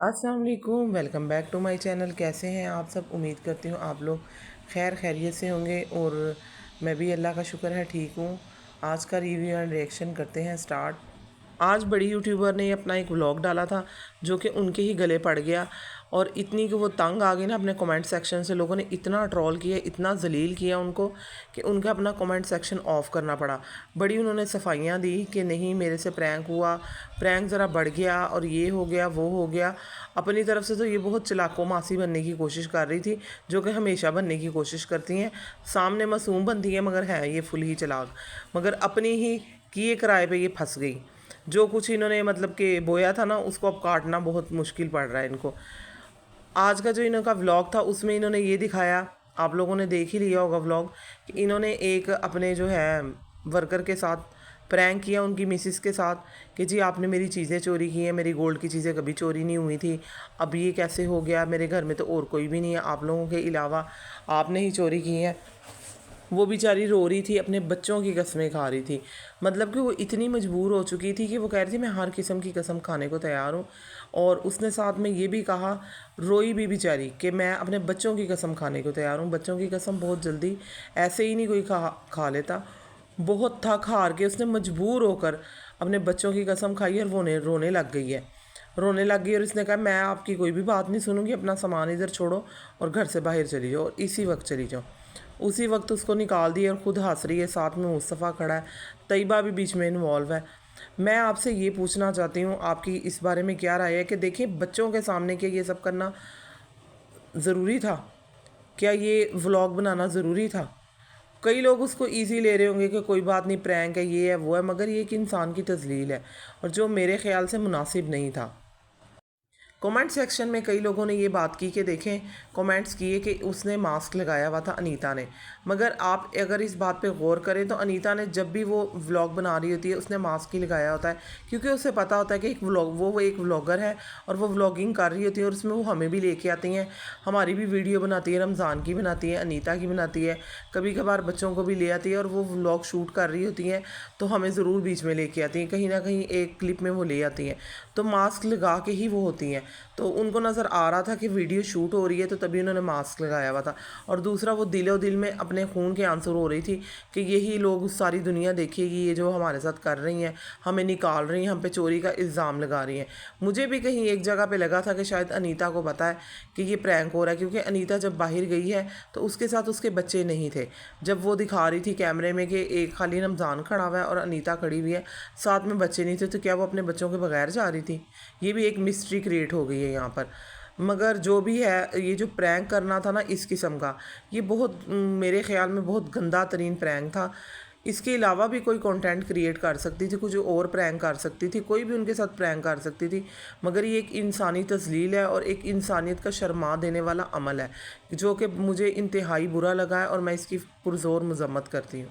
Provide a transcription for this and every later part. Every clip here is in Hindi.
अस्सलाम वालेकुम, welcome back to my channel. कैसे हैं आप सब? उम्मीद करती हूँ आप लोग खैर खैरियत से होंगे और मैं भी अल्लाह का शुक्र है ठीक हूँ। आज का रिव्यू एंड रिएक्शन करते हैं स्टार्ट। आज बड़ी यूट्यूबर ने अपना एक व्लॉग डाला था जो कि उनके ही गले पड़ गया और इतनी कि वो तंग आ गई ना अपने कमेंट सेक्शन से। लोगों ने इतना ट्रोल किया, इतना जलील किया उनको कि उनका अपना कमेंट सेक्शन ऑफ करना पड़ा। बड़ी उन्होंने सफाइयाँ दी कि नहीं मेरे से प्रैंक हुआ, प्रैंक ज़रा बढ़ गया और ये हो गया वो हो गया। अपनी तरफ से तो ये बहुत चलाको मासी बनने की कोशिश कर रही थी, जो कि हमेशा बनने की कोशिश करती हैं। सामने मासूम बनती है मगर है ये फुल ही चलाक, मगर अपनी ही किए किराए पे ये फंस गई। जो कुछ इन्होंने मतलब कि बोया था ना उसको अब काटना बहुत मुश्किल पड़ रहा है इनको। आज का जो इनका व्लॉग था उसमें इन्होंने ये दिखाया, आप लोगों ने देख ही लिया होगा व्लॉग, कि इन्होंने एक अपने जो है वर्कर के साथ प्रैंक किया, उनकी मिसिस के साथ, कि जी आपने मेरी चीज़ें चोरी की हैं, मेरी गोल्ड की चीज़ें कभी चोरी नहीं हुई थी, अब ये कैसे हो गया, मेरे घर में तो और कोई भी नहीं है आप लोगों के अलावा, आपने ही चोरी की है। वो बेचारी रो रही थी, अपने बच्चों की कस्में खा रही थी। मतलब कि वो इतनी मजबूर हो चुकी थी कि वो कह रही थी मैं हर किस्म की कसम खाने को तैयार हूँ। और उसने साथ में ये भी कहा, रोई भी बेचारी, कि मैं अपने बच्चों की कसम खाने को तैयार हूँ। बच्चों की कसम बहुत जल्दी ऐसे ही नहीं कोई खा लेता। बहुत थक हार के उसने मजबूर होकर अपने बच्चों की कसम खाई और वो रोने लग गई है। रोने लग गई और इसने कहा मैं आपकी कोई भी बात नहीं सुनूंगी, अपना सामान इधर छोड़ो और घर से बाहर चली जाओ, और इसी वक्त चली जाओ। उसी वक्त उसको निकाल दिया और ख़ुद हंस रही है, साथ में मुस्तफ़ा खड़ा है, तैयबा भी बीच में इन्वॉल्व है। मैं आपसे ये पूछना चाहती हूँ आपकी इस बारे में क्या राय है कि देखिए बच्चों के सामने क्या ये सब करना ज़रूरी था? क्या ये व्लॉग बनाना ज़रूरी था? कई लोग उसको ईज़ी ले रहे होंगे कि कोई बात नहीं, प्रैंक है, ये है वो है, मगर ये एक इंसान की तजलील है और जो मेरे ख्याल से मुनासिब नहीं था। कमेंट सेक्शन में कई लोगों ने ये बात की कि देखें, कमेंट्स किए कि उसने मास्क लगाया हुआ था अनीता ने, मगर आप अगर इस बात पे गौर करें तो अनीता ने जब भी वो व्लॉग बना रही होती है उसने मास्क ही लगाया होता है, क्योंकि उसे पता होता है कि एक व्लॉग वो एक व्लॉगर है और वो व्लॉगिंग कर रही होती है और उसमें वो हमें भी लेके आती हैं, हमारी भी वीडियो बनाती है, रमज़ान की बनाती है, अनीता की बनाती है, कभी कभार बच्चों को भी ले आती है और वो व्लॉग शूट कर रही होती हैं तो हमें ज़रूर बीच में लेके आती हैं, कहीं ना कहीं एक क्लिप में वो ले आती हैं, तो मास्क लगा के ही वो होती हैं। तो उनको नज़र आ रहा था कि वीडियो शूट हो रही है तो तभी उन्होंने मास्क लगाया हुआ था। और दूसरा वो दिलो दिल में अपने खून के आंसू रो रही थी कि यही लोग सारी दुनिया देखेगी, ये जो हमारे साथ कर रही हैं, हमें निकाल रही हैं, हम पे चोरी का इल्ज़ाम लगा रही हैं। मुझे भी कहीं एक जगह पे लगा था कि शायद अनीता को पता है कि ये प्रैंक हो रहा है, क्योंकि अनीता जब बाहर गई है तो उसके साथ उसके बच्चे नहीं थे। जब वो दिखा रही थी कैमरे में कि एक खाली रमज़ान खड़ा हुआ है और अनीता खड़ी हुई है, साथ में बच्चे नहीं थे, तो क्या वो अपने बच्चों के बगैर जा रही थी? ये भी एक मिस्ट्री क्रिएट हो गई है यहाँ पर। मगर जो भी है, ये जो प्रैंक करना था ना इस किस्म का, ये बहुत मेरे ख़्याल में बहुत गंदा तरीन प्रैंक था। इसके अलावा भी कोई कंटेंट क्रिएट कर सकती थी, कुछ और प्रैंक कर सकती थी, कोई भी उनके साथ प्रैंक कर सकती थी, मगर ये एक इंसानी तज़लील है और एक इंसानियत का शर्मा देने वाला अमल है, जो कि मुझे इंतहाई बुरा लगा है और मैं इसकी पुरज़ोर मज़म्मत करती हूँ।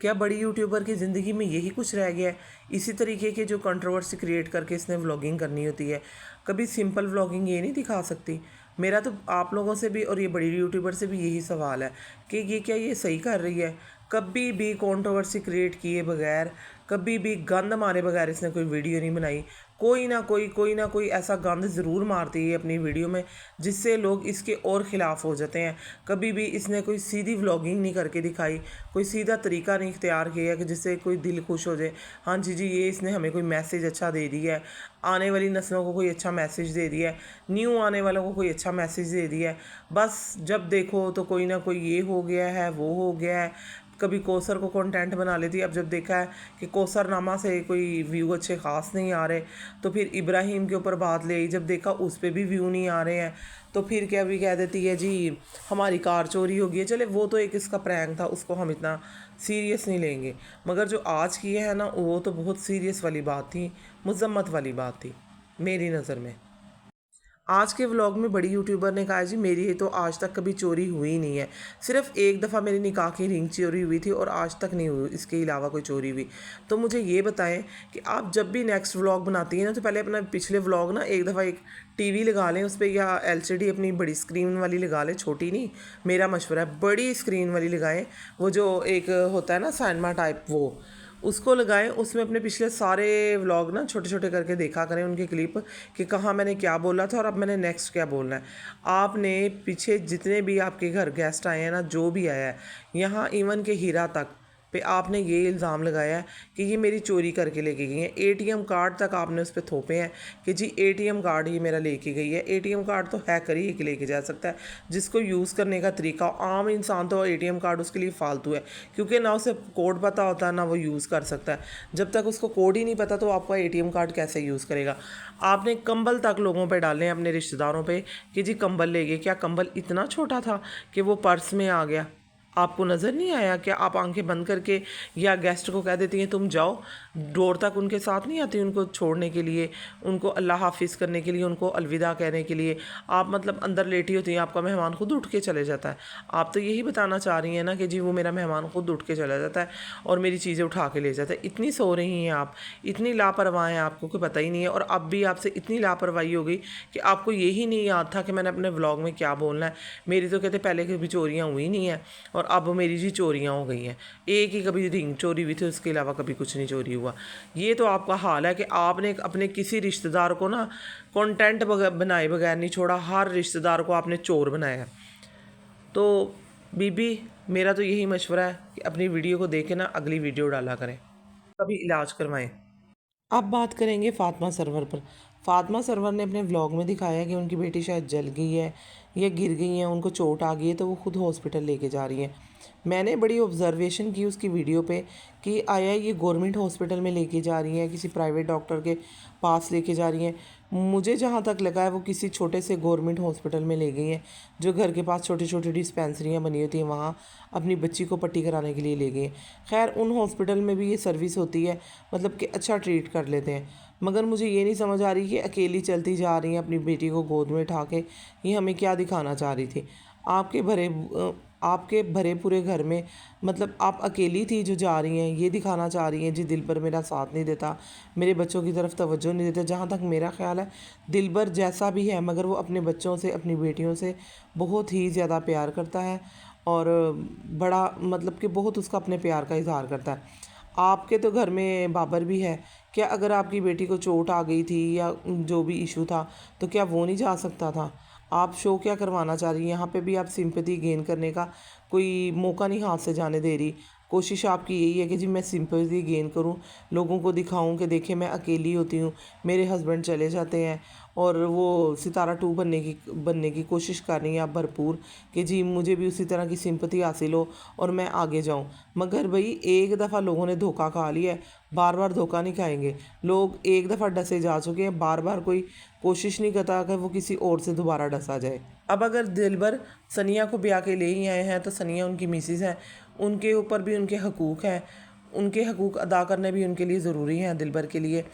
क्या बड़ी यूट्यूबर की ज़िंदगी में यही कुछ रह गया है? इसी तरीके के जो कंट्रोवर्सी क्रिएट करके इसने व्लॉगिंग करनी होती है? कभी सिंपल व्लॉगिंग ये नहीं दिखा सकती? मेरा तो आप लोगों से भी और ये बड़ी यूट्यूबर से भी यही सवाल है कि ये क्या ये सही कर रही है? कभी भी कंट्रोवर्सी क्रिएट किए बगैर, कभी भी गंद मारे बगैर इसने कोई वीडियो नहीं बनाई। कोई ना कोई ऐसा गंद ज़रूर मारती है अपनी वीडियो में जिससे लोग इसके और ख़िलाफ़ हो जाते हैं। कभी भी इसने कोई सीधी व्लॉगिंग नहीं करके दिखाई, कोई सीधा तरीका नहीं इख्तियार किया कि जिससे कोई दिल खुश हो जाए, हाँ जी जी ये इसने हमें कोई मैसेज अच्छा दे दिया है, आने वाली नस्लों को कोई अच्छा मैसेज दे दिया है, न्यू आने वालों को कोई अच्छा मैसेज दे दिया है। बस जब देखो तो कोई ना कोई ये हो गया है, वो हो गया है। कभी कौसर को कंटेंट बना लेती है, अब जब देखा है कि कौसर नामा से कोई व्यू अच्छे ख़ास नहीं आ रहे तो फिर इब्राहिम के ऊपर बात ले आई, जब देखा उस पर भी व्यू नहीं आ रहे हैं तो फिर क्या भी कह देती है जी हमारी कार चोरी हो गई है। चले वो तो एक इसका प्रैंक था, उसको हम इतना सीरियस नहीं लेंगे, मगर जो आज की है ना वो तो बहुत सीरियस वाली बात थी, मज़म्मत वाली बात थी मेरी नज़र में। आज के व्लॉग में बड़ी यूट्यूबर ने कहा जी मेरी तो आज तक कभी चोरी हुई नहीं है, सिर्फ एक दफ़ा मेरी निकाह की रिंग चोरी हुई थी और आज तक नहीं हुई इसके अलावा कोई चोरी हुई। तो मुझे ये बताएं कि आप जब भी नेक्स्ट व्लॉग बनाती हैं ना तो पहले अपना पिछले व्लॉग ना एक दफ़ा एक टीवी लगा लें उस पर, या एलसीडी अपनी बड़ी स्क्रीन वाली लगा लें, छोटी नहीं, मेरा मशवरा है बड़ी स्क्रीन वाली लगाएं, वो जो एक होता है ना सिनेमा टाइप, उसको लगाएं, उसमें अपने पिछले सारे व्लॉग ना छोटे छोटे करके देखा करें, उनके क्लिप कि कहाँ मैंने क्या बोला था और अब मैंने नेक्स्ट क्या बोलना है। आपने पीछे जितने भी आपके घर गेस्ट आए हैं ना, जो भी आया है यहाँ, इवन के हीरा तक पे आपने ये इल्ज़ाम लगाया है कि ये मेरी चोरी करके लेके गई है। एटीएम कार्ड तक आपने उस पर थोपे हैं कि जी एटीएम कार्ड ये मेरा लेके गई है। एटीएम कार्ड तो हैकर ही लेके जा सकता है, जिसको यूज़ करने का तरीका, आम इंसान तो एटीएम कार्ड उसके लिए फालतू है, क्योंकि ना उसे कोड पता होता है ना वो यूज़ कर सकता है। जब तक उसको कोड ही नहीं पता तो आपका एटीएम कार्ड कैसे यूज़ करेगा। आपने कंबल तक लोगों पे डाले हैं, अपने रिश्तेदारों पे, कि जी कंबल ले गए। क्या कंबल इतना छोटा था कि वो पर्स में आ गया? आपको नज़र नहीं आया? क्या आप आंखें बंद करके या गेस्ट को कह देती हैं तुम जाओ, डोर तक उनके साथ नहीं आती उनको छोड़ने के लिए, उनको अल्लाह हाफिज़ करने के लिए, उनको अलविदा कहने के लिए? आप मतलब अंदर लेटी होती हैं, आपका मेहमान खुद उठ के चले जाता है। आप तो यही बताना चाह रही हैं ना कि जी वो मेरा मेहमान खुद उठ के चला जाता है और मेरी चीज़ें उठा के ले जाता है। इतनी सो रही हैं आप, इतनी लापरवाह हैं, आपको कोई पता ही नहीं है। और अब भी आपसे इतनी लापरवाही हो गई कि आपको यही नहीं याद था कि मैंने अपने व्लॉग में क्या बोलना है। मेरी तो कहते पहले कभी चोरियाँ हुई नहीं हैं और अब मेरी जी चोरियाँ हो गई हैं। एक ही कभी रिंग चोरी हुई थी, उसके अलावा कभी कुछ नहीं चोरी हुआ। ये तो आपका हाल है कि आपने अपने किसी रिश्तेदार को ना कंटेंट बनाए बगैर नहीं छोड़ा, हर रिश्तेदार को आपने चोर बनाया। तो बीबी, मेरा तो यही मशवरा है कि अपनी वीडियो को देख के ना अगली वीडियो डाला करें, कभी इलाज करवाएं। अब बात करेंगे फ़ातिमा सरवर पर। फ़ातिमा सरवर ने अपने व्लॉग में दिखाया कि उनकी बेटी शायद जल गई है या गिर गई है, उनको चोट आ गई है, तो वो खुद हॉस्पिटल लेके जा रही हैं। मैंने बड़ी ऑब्जर्वेशन की उसकी वीडियो पे कि आया ये गवर्नमेंट हॉस्पिटल में लेके जा रही हैं, किसी प्राइवेट डॉक्टर के पास लेके जा रही हैं। मुझे जहाँ तक लगा है वो किसी छोटे से गवर्नमेंट हॉस्पिटल में ले गई हैं, जो घर के पास छोटी छोटी डिस्पेंसरियाँ बनी होती हैं, वहाँ अपनी बच्ची को पट्टी कराने के लिए ले गई हैं। खैर उन हॉस्पिटल में भी ये सर्विस होती है, मतलब कि अच्छा ट्रीट कर लेते हैं। मगर मुझे ये नहीं समझ आ रही कि अकेली चलती जा रही हैं अपनी बेटी को गोद में उठा के, ये हमें क्या दिखाना चाह रही थी। आपके भरे पूरे घर में मतलब आप अकेली थी जो जा रही हैं, ये दिखाना चाह रही हैं जी दिलबर मेरा साथ नहीं देता, मेरे बच्चों की तरफ तवज्जो नहीं देता। जहाँ तक मेरा ख्याल है दिलबर जैसा भी है, मगर वो अपने बच्चों से, अपनी बेटियों से बहुत ही ज़्यादा प्यार करता है और बड़ा मतलब कि बहुत उसका अपने प्यार का इजहार करता है। आपके तो घर में बाबर भी है, क्या अगर आपकी बेटी को चोट आ गई थी या जो भी इशू था तो क्या वो नहीं जा सकता था? आप शो क्या करवाना चाह रही हैं? यहाँ पे भी आप सिंपैथी गेन करने का कोई मौका नहीं हाथ से जाने दे रही। कोशिश आपकी यही है कि जी मैं सिंपैथी गेन करूँ, लोगों को दिखाऊं कि देखिए मैं अकेली होती हूँ, मेरे हस्बैंड चले जाते हैं और वो सितारा 2 बनने की कोशिश कर रही हैं आप भरपूर कि जी मुझे भी उसी तरह की सिंपैथी हासिल हो और मैं आगे जाऊँ। मगर भाई एक दफ़ा लोगों ने धोखा खा लिया है, बार बार धोखा नहीं खाएंगे। लोग एक दफ़ा डसे जा चुके हैं, बार बार कोई कोशिश नहीं करता कि वो किसी और से दोबारा डसा जाए। अब अगर दिलबर सनिया को ब्याह के ले ही आए हैं तो सनिया उनकी मिसेस हैं, उनके ऊपर भी उनके हकूक़ हैं, उनके हकूक़ अदा करने भी उनके लिए ज़रूरी हैं दिलबर के लिए।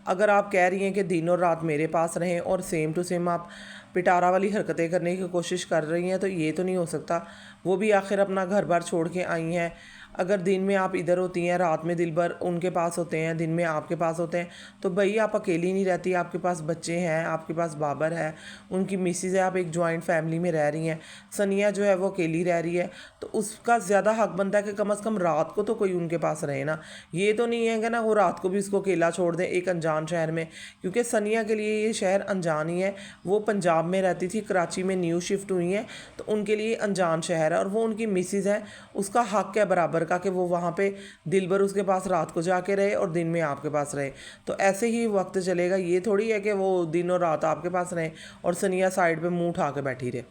अगर आप कह रही हैं कि दिन और रात मेरे पास रहें और सेम टू सेम आप पिटारा वाली हरकतें करने की कोशिश कर रही हैं, तो ये तो नहीं हो सकता। वो भी आखिर अपना घर बार छोड़ के आई हैं। अगर दिन में आप इधर होती हैं, रात में दिलबर उनके पास होते हैं, दिन में आपके पास होते हैं, तो भाई आप अकेली नहीं रहती, आपके पास बच्चे हैं, आपके पास बाबर है, उनकी मिसेज है, आप एक जॉइंट फैमिली में रह रही हैं। सनिया जो है वो अकेली रह रही है, तो उसका ज़्यादा हक बनता है कि कम से कम रात को तो कोई उनके पास रहे ना। ये तो नहीं है कि ना वो रात को भी उसको अकेला छोड़ दें एक अनजान शहर में, क्योंकि सनिया के लिए ये शहर अनजान ही है। वो पंजाब में रहती थी, कराची में न्यू शिफ्ट हुई हैं, तो उनके लिए अनजान शहर है और वो उनकी मिसेज है, उसका हक है बराबर का कि वो वहाँ पे दिलबर उसके पास रात को जाके रहे और दिन में आपके पास रहे। तो ऐसे ही वक्त चलेगा, ये थोड़ी है कि वो दिन और रात आपके पास रहें और सनिया साइड पे मुंह उठा के बैठी रहे।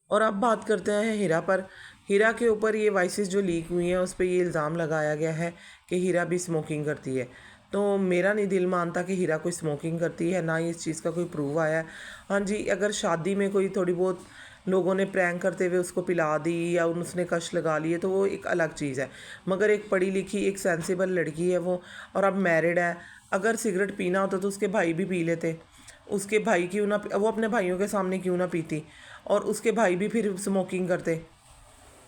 और अब बात करते हैं हीरा पर। हीरा के ऊपर ये वॉइसेस जो लीक हुई हैं उस पर ये इल्ज़ाम लगाया गया है कि हीरा भी स्मोकिंग करती है। तो मेरा नहीं दिल मानता कि हीरा कोई स्मोकिंग करती है, ना ही इस चीज़ का कोई प्रूव आया है। हाँ जी, अगर शादी में कोई थोड़ी बहुत लोगों ने प्रैंक करते हुए उसको पिला दी या उसने कश लगा लिए तो वो एक अलग चीज़ है। मगर एक पढ़ी लिखी, एक सेंसिबल लड़की है वो, और अब मैरिड है। अगर सिगरेट पीना होता तो उसके भाई भी पी लेते, उसके भाई क्यों ना, वो अपने भाइयों के सामने क्यों ना पीती, और उसके भाई भी फिर स्मोकिंग करते।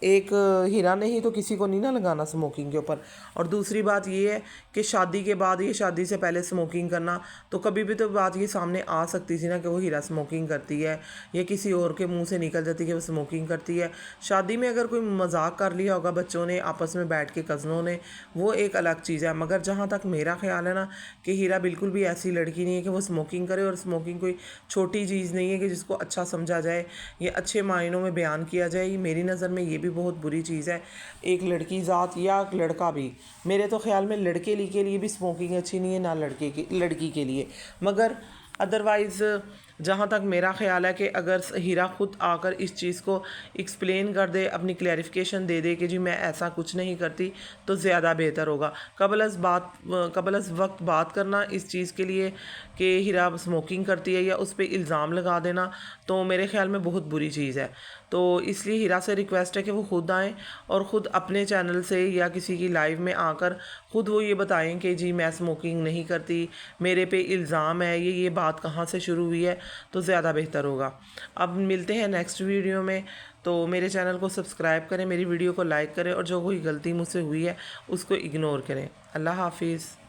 एक हीरा नहीं तो किसी को नहीं ना लगाना स्मोकिंग के ऊपर। और दूसरी बात ये है कि शादी के बाद या शादी से पहले स्मोकिंग करना, तो कभी भी तो बात ये सामने आ सकती थी ना कि वो हीरा स्मोकिंग करती है या किसी और के मुंह से निकल जाती है कि वो स्मोकिंग करती है। शादी में अगर कोई मजाक कर लिया होगा बच्चों ने आपस में बैठ के, कज़नों ने, वो एक अलग चीज़ है। मगर जहाँ तक मेरा ख्याल है ना कि हीरा बिल्कुल भी ऐसी लड़की नहीं है कि वो स्मोकिंग करे। और स्मोकिंग कोई छोटी चीज़ नहीं है कि जिसको अच्छा समझा जाए या अच्छे मायनों में बयान किया जाए। मेरी नज़र में ये भी बहुत बुरी चीज़ है। एक लड़की ज़ात या लड़का भी, मेरे तो ख्याल में लड़के के लिए भी स्मोकिंग अच्छी नहीं है, ना लड़की के लिए। मगर अदरवाइज़ जहाँ तक मेरा ख्याल है कि अगर हीरा खुद आकर इस चीज़ को एक्सप्लेन कर दे, अपनी क्लैरिफिकेशन दे दे कि जी मैं ऐसा कुछ नहीं करती, तो ज़्यादा बेहतर होगा। कबल अज़ वक्त बात करना इस चीज़ के लिए कि हीरा स्मोकिंग करती है या उस पर इल्ज़ाम लगा देना, तो मेरे ख्याल में बहुत बुरी चीज़ है। तो इसलिए हीरा से रिक्वेस्ट है कि वो खुद आएँ और ख़ुद अपने चैनल से या किसी की लाइव में आकर ख़ुद वो ये बताएं कि जी मैं स्मोकिंग नहीं करती, मेरे पे इल्ज़ाम है, ये बात कहाँ से शुरू हुई है, तो ज़्यादा बेहतर होगा। अब मिलते हैं नेक्स्ट वीडियो में। तो मेरे चैनल को सब्सक्राइब करें, मेरी वीडियो को लाइक करें और जो कोई गलती मुझसे हुई है उसको इग्नोर करें। अल्लाह हाफिज़।